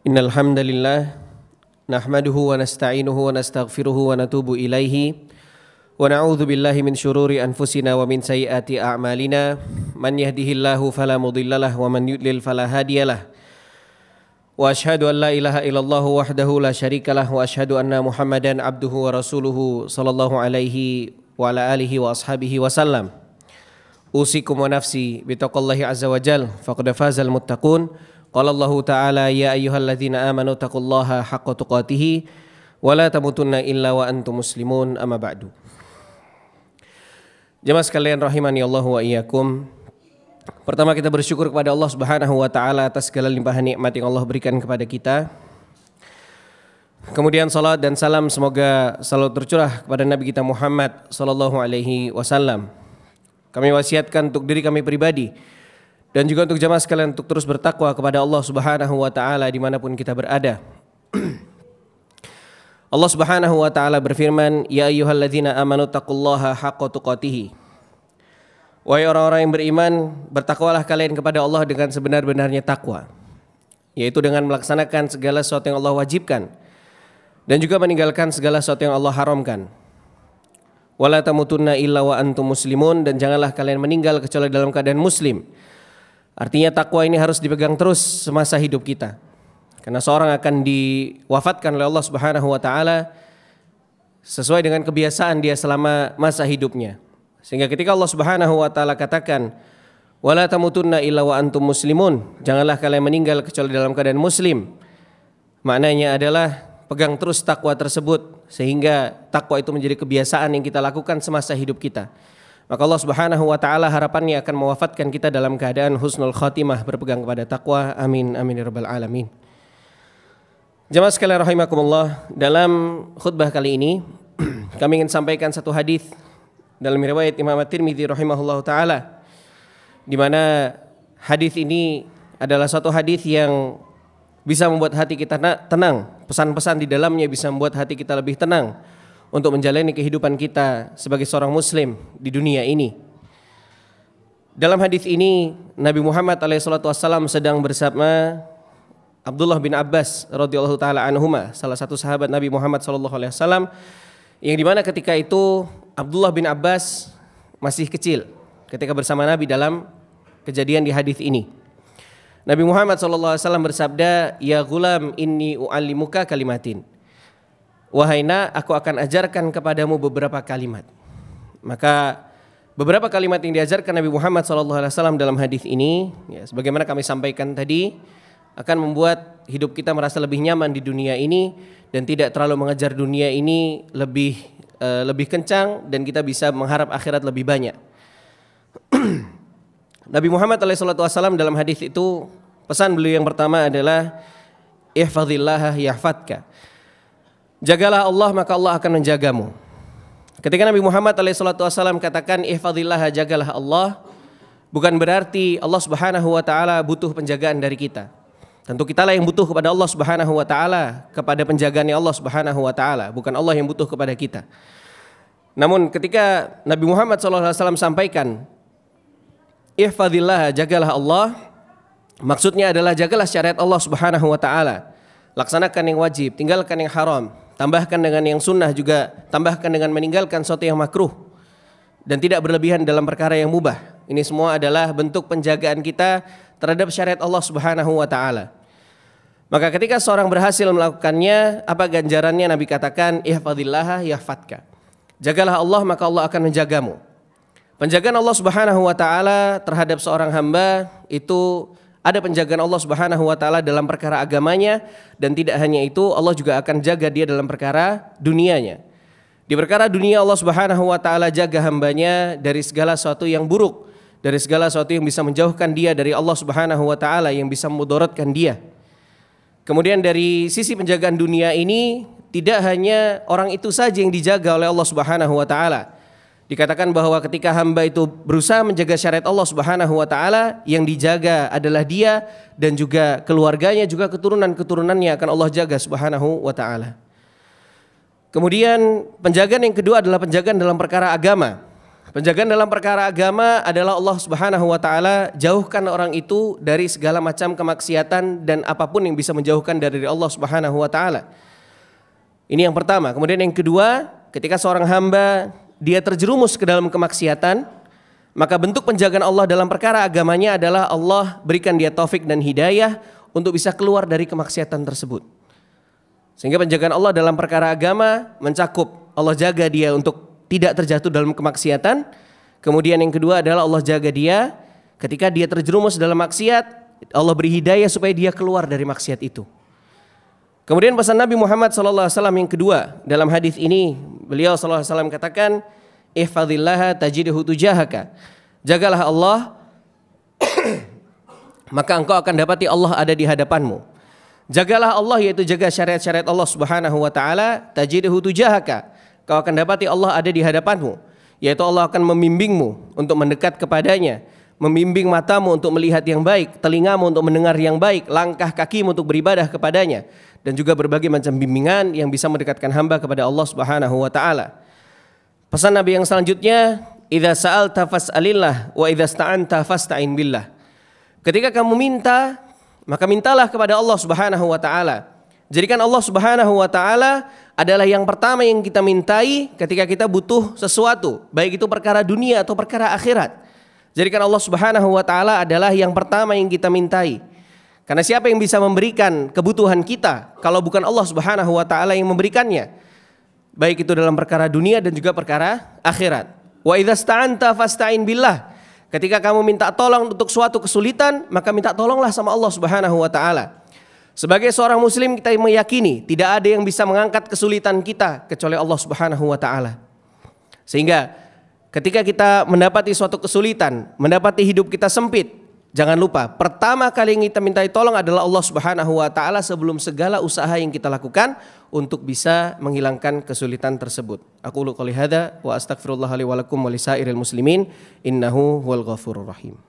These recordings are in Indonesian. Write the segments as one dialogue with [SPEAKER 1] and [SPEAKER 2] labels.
[SPEAKER 1] Innal hamdalillah nahmaduhu wa nasta'inuhu wa nastaghfiruhu wa natubu ilaihi wa na'udzu billahi min syururi anfusina wa min sayyiati a'malina man yahdihillahu fala mudhillalah wa man yudlil fala hadiyalah wa asyhadu an la ilaha illallah wahdahu la syarikalah wa asyhadu anna Muhammadan abduhu wa rasuluhu sallallahu alaihi wa ala alihi wa ashabihi wasallam. Usikum wa nafsi bitaqwallahi azza wa jal faqad fazal muttaqun. Qala Allahu ta'ala ya ayyuhalladzina amanu taqullaha haqqa tuqatih wa la tamutunna illa wa antum muslimun amma ba'du. Jemaah sekalian rahimani Allah wa iyyakum. Pertama kita bersyukur kepada Allah Subhanahu wa taala atas segala limpahan nikmat yang Allah berikan kepada kita. Kemudian salat dan salam semoga selalu tercurah kepada Nabi kita Muhammad sallallahu alaihi wasallam. Kami wasiatkan untuk diri kami pribadi dan juga untuk jamaah sekalian untuk terus bertakwa kepada Allah Subhanahu wa taala dimanapun kita berada. Allah Subhanahu wa taala berfirman, "Ya ayyuhalladzina amanu taqullaha haqqa tuqatih." Wahai orang-orang yang beriman, bertakwalah kalian kepada Allah dengan sebenar-benarnya takwa, yaitu dengan melaksanakan segala sesuatu yang Allah wajibkan dan juga meninggalkan segala sesuatu yang Allah haramkan. Wala tamutunna illa wa antum muslimun, dan janganlah kalian meninggal kecuali dalam keadaan muslim. Artinya takwa ini harus dipegang terus semasa hidup kita. Karena seorang akan diwafatkan oleh Allah Subhanahu wa taala sesuai dengan kebiasaan dia selama masa hidupnya. Sehingga ketika Allah Subhanahu wa taala katakan wala tamutunna illa wa antum muslimun, janganlah kalian meninggal kecuali dalam keadaan muslim, maknanya adalah pegang terus takwa tersebut sehingga takwa itu menjadi kebiasaan yang kita lakukan semasa hidup kita. Maka Allah Subhanahu wa taala harapannya akan mewafatkan kita dalam keadaan husnul khatimah, berpegang kepada takwa. Amin amin ya rabbal alamin. Jemaah sekalian rahimakumullah, dalam khutbah kali ini kami ingin sampaikan satu hadis dalam riwayat Imam At-Tirmidzi rahimahullahu taala, di mana hadis ini adalah suatu hadis yang bisa membuat hati kita tenang. Pesan-pesan di dalamnya bisa membuat hati kita lebih tenang untuk menjalani kehidupan kita sebagai seorang muslim di dunia ini. Dalam hadis ini Nabi Muhammad SAW sedang bersama Abdullah bin Abbas radhiyallahu taala anhuma, salah satu sahabat Nabi Muhammad SAW, yang dimana ketika itu Abdullah bin Abbas masih kecil ketika bersama Nabi dalam kejadian di hadis ini. Nabi Muhammad SAW bersabda, "Ya gulam, inni u'allimuka kalimatin." Wahai nak, aku akan ajarkan kepadamu beberapa kalimat. Maka beberapa kalimat yang diajarkan Nabi Muhammad SAW dalam hadis ini, ya, sebagaimana kami sampaikan tadi, akan membuat hidup kita merasa lebih nyaman di dunia ini dan tidak terlalu mengejar dunia ini lebih kencang, dan kita bisa mengharap akhirat lebih banyak. Nabi Muhammad SAW dalam hadis itu, pesan beliau yang pertama adalah ihfazillaha yahfadka. Jagalah Allah maka Allah akan menjagamu. Ketika Nabi Muhammad SAW katakan ihfazillaha, jagalah Allah, bukan berarti Allah Subhanahu wa taala butuh penjagaan dari kita. Tentu kitalah yang butuh kepada Allah Subhanahu wa taala, kepada penjagaannya Allah Subhanahu wa taala, bukan Allah yang butuh kepada kita. Namun ketika Nabi Muhammad SAW sampaikan ihfazillah, jagalah Allah, maksudnya adalah jagalah syariat Allah Subhanahu wa taala. Laksanakan yang wajib, tinggalkan yang haram, tambahkan dengan yang sunnah, juga tambahkan dengan meninggalkan sesuatu yang makruh, dan tidak berlebihan dalam perkara yang mubah. Ini semua adalah bentuk penjagaan kita terhadap syariat Allah Subhanahu wa taala. Maka ketika seorang berhasil melakukannya, apa ganjarannya? Nabi katakan ihfazillah yahfadka. Jagalah Allah maka Allah akan menjagamu. Penjagaan Allah Subhanahu wa taala terhadap seorang hamba itu ada penjagaan Allah Subhanahu wa taala dalam perkara agamanya, dan tidak hanya itu, Allah juga akan jaga dia dalam perkara dunianya. Di perkara dunia Allah Subhanahu wa taala jaga hambanya dari segala sesuatu yang buruk, dari segala sesuatu yang bisa menjauhkan dia dari Allah Subhanahu wa taala, yang bisa memudaratkan dia. Kemudian dari sisi penjagaan dunia ini, tidak hanya orang itu saja yang dijaga oleh Allah Subhanahu wa taala. Dikatakan bahwa ketika hamba itu berusaha menjaga syariat Allah Subhanahu wa taala, yang dijaga adalah dia dan juga keluarganya, juga keturunan-keturunannya akan Allah jaga Subhanahu wa taala. Kemudian penjagaan yang kedua adalah penjagaan dalam perkara agama. Penjagaan dalam perkara agama adalah Allah Subhanahu wa taala jauhkan orang itu dari segala macam kemaksiatan dan apapun yang bisa menjauhkan dari Allah Subhanahu wa taala. Ini yang pertama. Kemudian yang kedua, ketika seorang hamba dia terjerumus ke dalam kemaksiatan, maka bentuk penjagaan Allah dalam perkara agamanya adalah Allah berikan dia taufik dan hidayah untuk bisa keluar dari kemaksiatan tersebut. Sehingga penjagaan Allah dalam perkara agama mencakup Allah jaga dia untuk tidak terjatuh dalam kemaksiatan. Kemudian yang kedua adalah Allah jaga dia ketika dia terjerumus dalam maksiat, Allah beri hidayah supaya dia keluar dari maksiat itu. Kemudian pesan Nabi Muhammad SAW yang kedua dalam hadis ini, beliau SAW katakan, ihfazillaha tajidhu tujahaka. Jagalah Allah, maka engkau akan dapati Allah ada di hadapanmu. Jagalah Allah, yaitu jaga syariat-syariat Allah Subhanahu wa taala, tajidhu tujahaka. Kau akan dapati Allah ada di hadapanmu, yaitu Allah akan membimbingmu untuk mendekat kepadanya, membimbing matamu untuk melihat yang baik, telingamu untuk mendengar yang baik, langkah kakimu untuk beribadah kepadanya, dan juga berbagai macam bimbingan yang bisa mendekatkan hamba kepada Allah Subhanahu wa taala. Pesan Nabi yang selanjutnya, idza sa'alta fas'alillah wa idza sta'anta fasta'in billah. Ketika kamu minta, maka mintalah kepada Allah Subhanahu wa taala. Jadikan Allah Subhanahu wa taala adalah yang pertama yang kita mintai ketika kita butuh sesuatu, baik itu perkara dunia atau perkara akhirat. Jadikan Allah Subhanahu wa taala adalah yang pertama yang kita mintai. Karena siapa yang bisa memberikan kebutuhan kita kalau bukan Allah Subhanahu wa taala yang memberikannya? Baik itu dalam perkara dunia dan juga perkara akhirat. Wa idza sta'anta fasta'in billah. Ketika kamu minta tolong untuk suatu kesulitan, maka minta tolonglah sama Allah Subhanahu wa taala. Sebagai seorang muslim kita meyakini tidak ada yang bisa mengangkat kesulitan kita kecuali Allah Subhanahu wa taala. Sehingga ketika kita mendapati suatu kesulitan, mendapati hidup kita sempit, jangan lupa pertama kali yang kita mintai tolong adalah Allah Subhanahu wa taala sebelum segala usaha yang kita lakukan untuk bisa menghilangkan kesulitan tersebut. Aku qouli hadza wa astaghfirullah li wa lakum wa lisairil muslimin innahu huwal ghafurur rahim.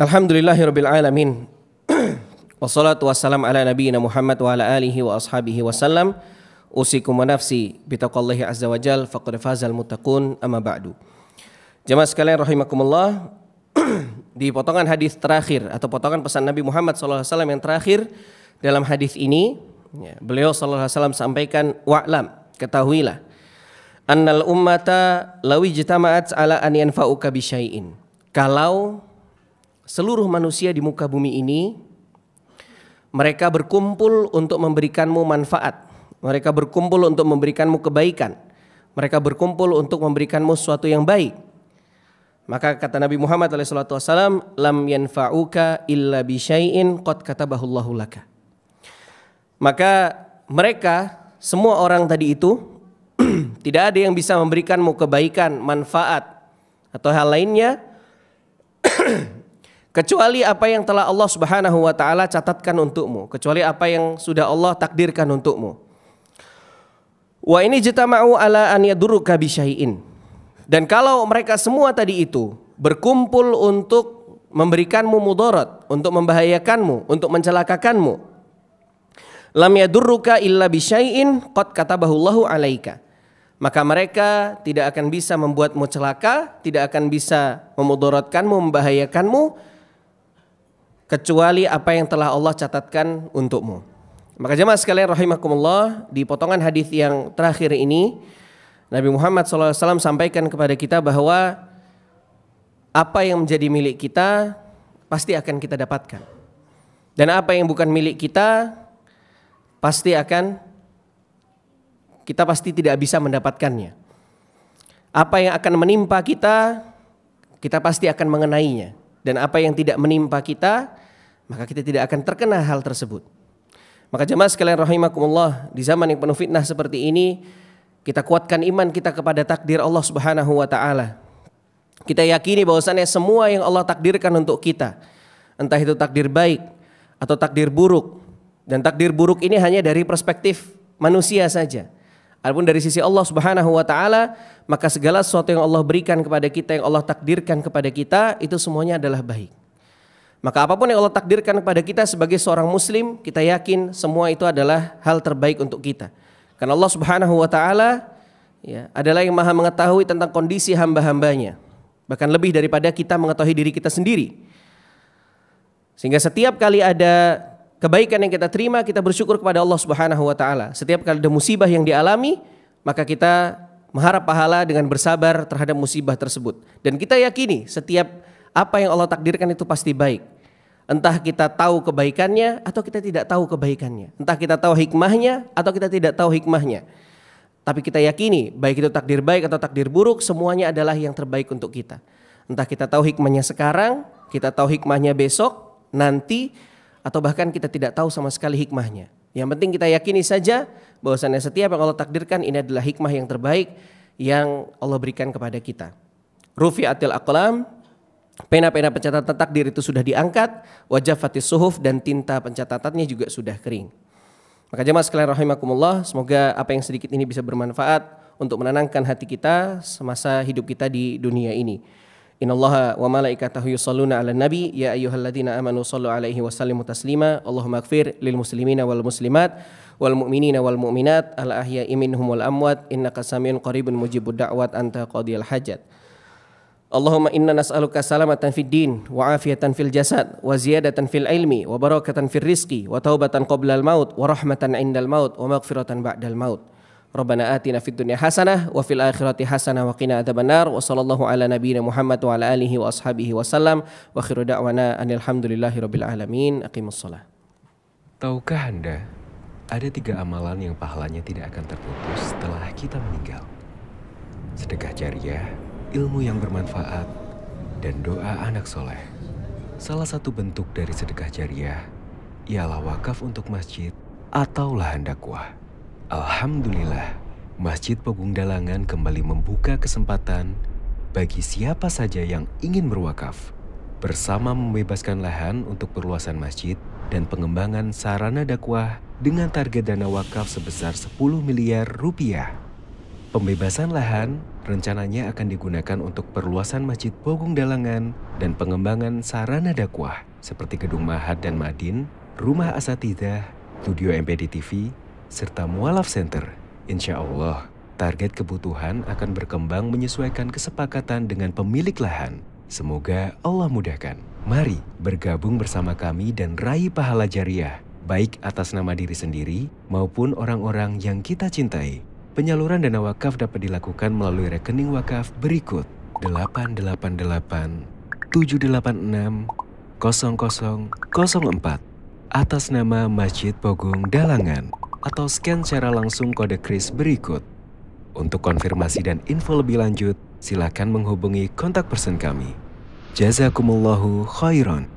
[SPEAKER 1] Alhamdulillahirabbil alamin. Wassalatu wassalamu ala nabiyyina Muhammad wa ala alihi wa ashabihi wasallam. Usikum wa nafsi bitaqwallahi azza wa jal faqad fazal muttaqun amma ba'du. Jemaah sekalian rahimakumullah, di potongan hadis terakhir atau potongan pesan Nabi Muhammad SAW yang terakhir dalam hadis ini, beliau SAW sampaikan, wa'lam, ketahuilah, annal ummata lawi jitama'at ala an yanfa'uka bisyai'in. Kalau seluruh manusia di muka bumi ini mereka berkumpul untuk memberikanmu manfaat, mereka berkumpul untuk memberikanmu kebaikan, mereka berkumpul untuk memberikanmu sesuatu yang baik, maka kata Nabi Muhammad SAW, lam yanfa'uka illa bisyai'in qad katabahullahu laka. Maka mereka semua orang tadi itu tidak ada yang bisa memberikanmu kebaikan, manfaat atau hal lainnya kecuali apa yang telah Allah Subhanahu wa taala catatkan untukmu, kecuali apa yang sudah Allah takdirkan untukmu. Wa ini jitama'u ala an yadurruka bisyai'in. Dan kalau mereka semua tadi itu berkumpul untuk memberikanmu mudarat, untuk membahayakanmu, untuk mencelakakanmu, lam yadurruka illa bisyai'in qad katabahullahu alaika. Maka mereka tidak akan bisa membuatmu celaka, tidak akan bisa memudaratkanmu, membahayakanmu, kecuali apa yang telah Allah catatkan untukmu. Maka jemaah sekalian rahimakumullah, di potongan hadis yang terakhir ini Nabi Muhammad SAW sampaikan kepada kita bahwa apa yang menjadi milik kita pasti akan kita dapatkan, dan apa yang bukan milik kita kita pasti tidak bisa mendapatkannya. Apa yang akan menimpa kita, kita pasti akan mengenainya. Dan apa yang tidak menimpa kita, maka kita tidak akan terkena hal tersebut. Maka jemaah sekalian rahimakumullah, di zaman yang penuh fitnah seperti ini, kita kuatkan iman kita kepada takdir Allah Subhanahu wa taala. Kita yakini bahwasannya semua yang Allah takdirkan untuk kita, entah itu takdir baik atau takdir buruk, dan takdir buruk ini hanya dari perspektif manusia saja. Adapun dari sisi Allah Subhanahu wa taala, maka segala sesuatu yang Allah berikan kepada kita, yang Allah takdirkan kepada kita, itu semuanya adalah baik. Maka apapun yang Allah takdirkan kepada kita sebagai seorang muslim, kita yakin semua itu adalah hal terbaik untuk kita. Karena Allah Subhanahu wa taala ya, adalah yang maha mengetahui tentang kondisi hamba-hambanya. Bahkan lebih daripada kita mengetahui diri kita sendiri. Sehingga setiap kali ada kebaikan yang kita terima, kita bersyukur kepada Allah Subhanahu wa taala. Setiap kali ada musibah yang dialami, maka kita mengharap pahala dengan bersabar terhadap musibah tersebut. Dan kita yakini setiap apa yang Allah takdirkan itu pasti baik. Entah kita tahu kebaikannya atau kita tidak tahu kebaikannya. Entah kita tahu hikmahnya atau kita tidak tahu hikmahnya. Tapi kita yakini baik itu takdir baik atau takdir buruk, semuanya adalah yang terbaik untuk kita. Entah kita tahu hikmahnya sekarang, kita tahu hikmahnya besok, nanti, atau bahkan kita tidak tahu sama sekali hikmahnya. Yang penting kita yakini saja bahwasannya setiap yang Allah takdirkan ini adalah hikmah yang terbaik yang Allah berikan kepada kita. Rufi'atil aqlam, pena-pena pencatatan takdir itu sudah diangkat, wajafatis suhuf, dan tinta pencatatannya juga sudah kering. Maka jemaah sekalian rahimakumullah, semoga apa yang sedikit ini bisa bermanfaat untuk menenangkan hati kita semasa hidup kita di dunia ini. Innallaha wa malaikatahu yusholluna 'alan nabi ya ayyuhalladzina amanu shallu 'alaihi wa sallimu taslima. Allahumma ighfir lil muslimina wal muslimat wal mu'minina wal mu'minat al ahya'i minhum wal amwat innaka samiun qaribun mujibud da'wat anta qadiyal hajat. Allahumma inna nas'aluka salamatan fid din wa afiyatan fil jasad wa ziyadatan fil ilmi wa barakatan fil rizqi wa taubatan qabla al maut wa rahmatan 'indal maut wa maghfiratan ba'dal maut. Rabbana atina fid dunya hasanah wa fil akhirati hasanah wa qina adzabannar wa sallallahu ala nabiyyina Muhammad wa ala alihi wa ashabihi wasallam wa akhiru da'wana anil hamdulillahi rabbil alamin. Aqimus shalah.
[SPEAKER 2] Tahukah Anda ada 3 amalan yang pahalanya tidak akan terputus setelah kita meninggal? Sedekah jariah, ilmu yang bermanfaat, dan doa anak soleh. Salah satu bentuk dari sedekah jariah ialah wakaf untuk masjid atau lahan dakwah. Alhamdulillah, Masjid Pogung Dalangan kembali membuka kesempatan bagi siapa saja yang ingin berwakaf, bersama membebaskan lahan untuk perluasan masjid dan pengembangan sarana dakwah dengan target dana wakaf sebesar 10 miliar rupiah. Pembebasan lahan rencananya akan digunakan untuk perluasan Masjid Pogung Dalangan dan pengembangan sarana dakwah seperti Gedung Mahad dan Madin, Rumah Asatidzah, Studio MPD TV, serta Mualaf Center. Insya Allah, target kebutuhan akan berkembang menyesuaikan kesepakatan dengan pemilik lahan. Semoga Allah mudahkan. Mari bergabung bersama kami dan raih pahala jariah, baik atas nama diri sendiri maupun orang-orang yang kita cintai. Penyaluran dana wakaf dapat dilakukan melalui rekening wakaf berikut: 888 786 0004 atas nama Masjid Pogung Dalangan, atau scan secara langsung kode kris berikut. Untuk konfirmasi dan info lebih lanjut, silakan menghubungi kontak person kami. Jazakumullahu khairan.